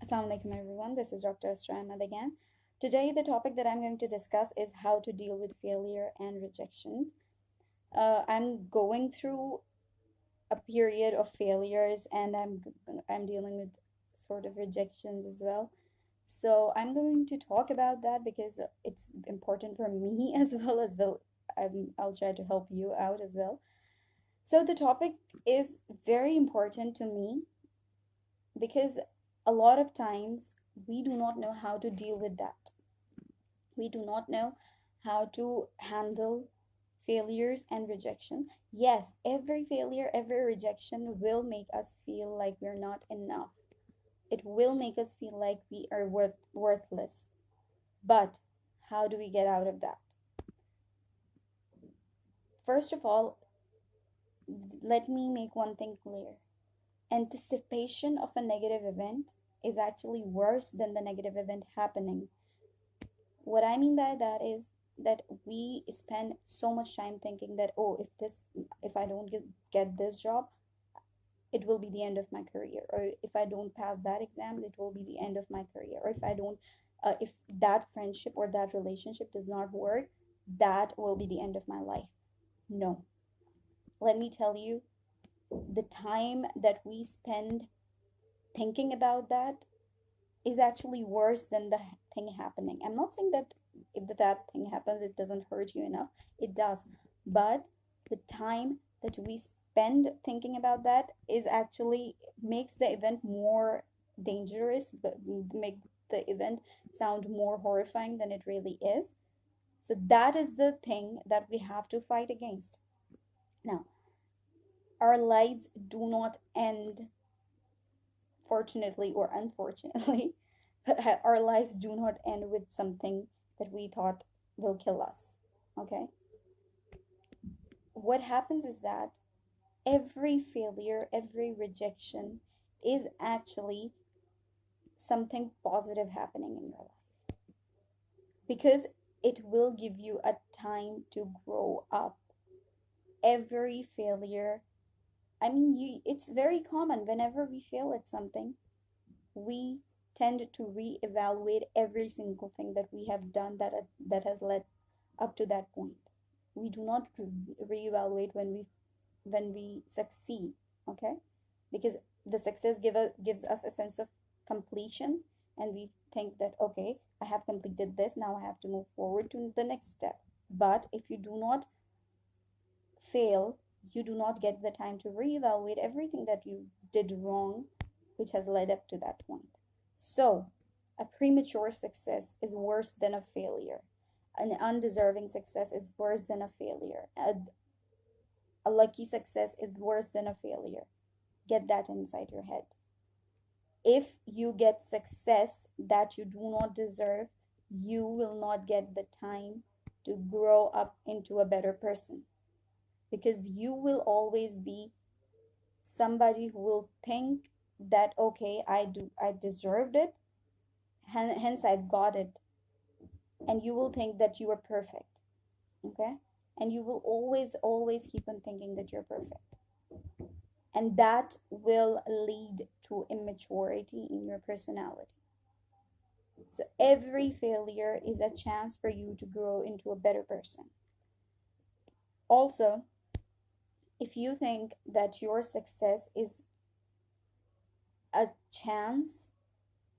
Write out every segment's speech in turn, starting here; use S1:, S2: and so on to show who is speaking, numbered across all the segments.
S1: Assalamu alaikum everyone, this is Dr. Asra Ahmed again. Today the topic that I'm going to discuss is how to deal with failure and rejections. I'm going through a period of failures and I'm dealing with sort of rejections as well. So I'm going to talk about that because it's important for me as well. I'll try to help you out as well. So the topic is very important to me because a lot of times we do not know how to deal with that. We do not know how to handle failures and rejection. Yes, every failure, every rejection will make us feel like we're not enough. It will make us feel like we are worthless. But how do we get out of that? First of all, let me make one thing clear. Anticipation of a negative event is actually worse than the negative event happening. What I mean by that is that we spend so much time thinking that, oh, if I don't get this job, it will be the end of my career, or if I don't pass that exam, it will be the end of my career, or if that friendship or that relationship does not work, that will be the end of my life. No, let me tell you, the time that we spend thinking about that is actually worse than the thing happening. I'm not saying that if that thing happens, it doesn't hurt you enough. It does. But the time that we spend thinking about that is actually makes the event more dangerous, but make the event sound more horrifying than it really is. So that is the thing that we have to fight against. Now, our lives do not end, fortunately or unfortunately, but our lives do not end with something that we thought will kill us. Okay? What happens is that every failure, every rejection is actually something positive happening in your life because it will give you a time to grow up. Every failure, it's very common whenever we fail at something, we tend to reevaluate every single thing that we have done that has led up to that point. We do not reevaluate when we succeed, okay? Because the success gives us a sense of completion, and we think that, okay, I have completed this, now I have to move forward to the next step. But if you do not fail, you do not get the time to reevaluate everything that you did wrong, which has led up to that point. So, a premature success is worse than a failure. An undeserving success is worse than a failure. A lucky success is worse than a failure. Get that inside your head. If you get success that you do not deserve, you will not get the time to grow up into a better person, because you will always be somebody who will think that, okay, I deserved it, hence I got it, and you will think that you are perfect. Okay? And you will always keep on thinking that you're perfect, and that will lead to immaturity in your personality. So every failure is a chance for you to grow into a better person. Also, if you think that your success is a chance,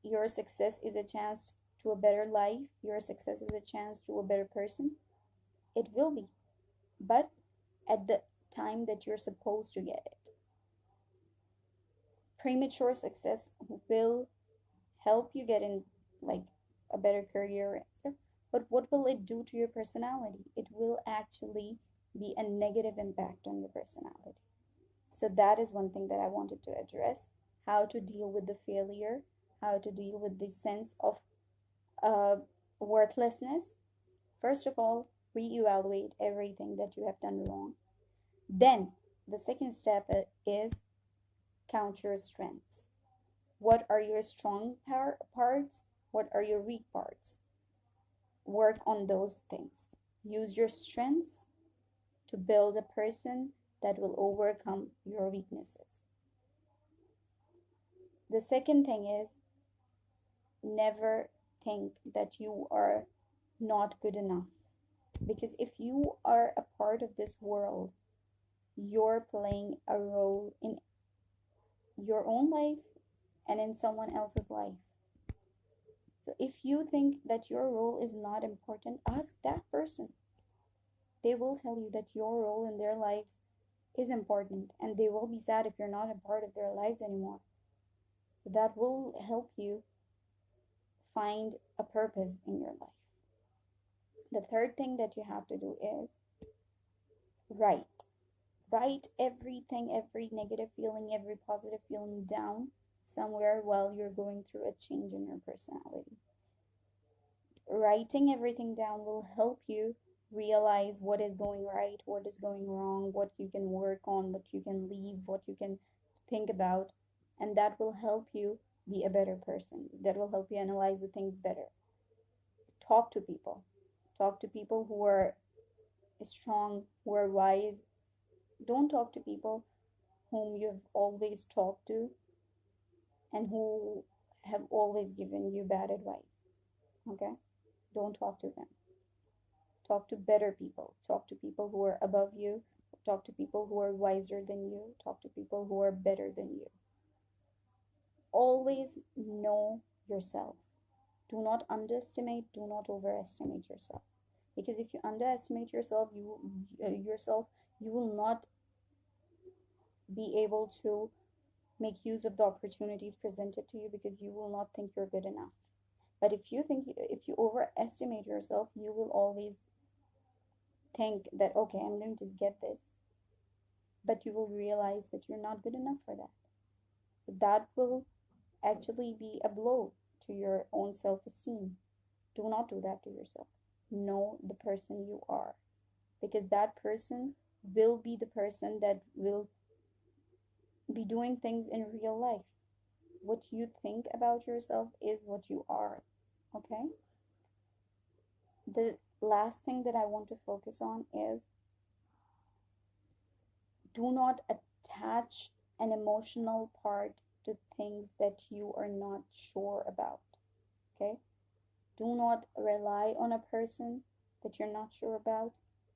S1: your success is a chance to a better life, your success is a chance to a better person, it will be, but at the time that you're supposed to get it. Premature success will help you get in like a better career, but what will it do to your personality? It will actually be a negative impact on your personality. So that is one thing that I wanted to address: how to deal with the failure, how to deal with the sense of worthlessness. First of all, reevaluate everything that you have done wrong. Then the second step is count your strengths. What are your strong parts? What are your weak parts? Work on those things. Use your strengths to build a person that will overcome your weaknesses. The second thing is never think that you are not good enough. Because if you are a part of this world, you're playing a role in your own life and in someone else's life. So if you think that your role is not important, ask that person. They will tell you that your role in their lives is important, and they will be sad if you're not a part of their lives anymore. So that will help you find a purpose in your life. The third thing that you have to do is write. Write everything, every negative feeling, every positive feeling down somewhere while you're going through a change in your personality. Writing everything down will help you realize what is going right, what is going wrong, what you can work on, what you can leave, what you can think about, and that will help you be a better person. That will help you analyze the things better. Talk to people. Talk to people who are strong, who are wise. Don't talk to people whom you've always talked to and who have always given you bad advice. Okay? Don't talk to them. Talk to better people. Talk to people who are above you. Talk to people who are wiser than you. Talk to people who are better than you. Always know yourself. Do not underestimate, do not overestimate yourself. Because if you underestimate yourself, you will not be able to make use of the opportunities presented to you, because you will not think you're good enough. But if you overestimate yourself, you will always think that, okay, I'm going to get this, but you will realize that you're not good enough for that. So that will actually be a blow to your own self-esteem. Do not do that to yourself. Know the person you are, because that person will be the person that will be doing things in real life. What you think about yourself is what you are. Okay? The last thing that I want to focus on is, do not attach an emotional part to things that you are not sure about. Okay? Do not rely on a person that you're not sure about.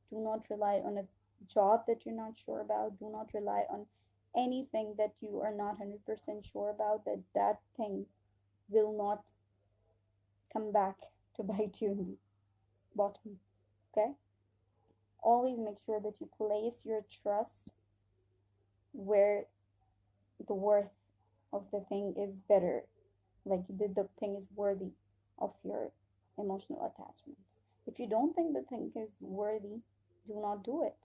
S1: Do not rely on a job that you're not sure about. Do not rely on anything that you are not 100% sure about, that thing will not come back to bite you in the bottom. Okay? Always make sure that you place your trust where the worth of the thing is better, like the thing is worthy of your emotional attachment. If you don't think the thing is worthy, do not do it.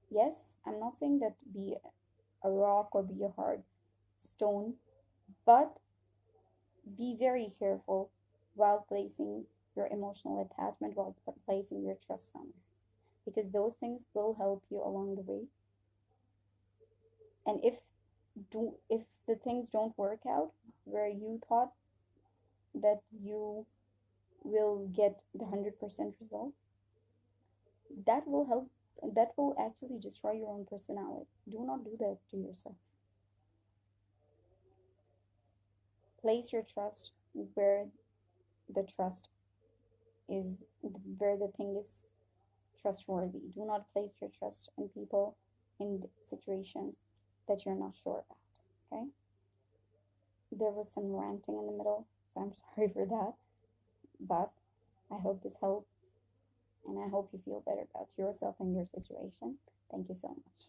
S1: Yes, I'm not saying that be a rock or be a hard stone, but be very careful while placing your emotional attachment, while placing your trust somewhere, because those things will help you along the way. And if the things don't work out where you thought that you will get the 100% result, that will actually destroy your own personality. Do not do that to yourself. Place your trust where the trust is, where the thing is trustworthy. Do not place your trust in people, in situations that you're not sure about. Okay? There was some ranting in the middle, so I'm sorry for that. But I hope this helps, and I hope you feel better about yourself and your situation. Thank you so much.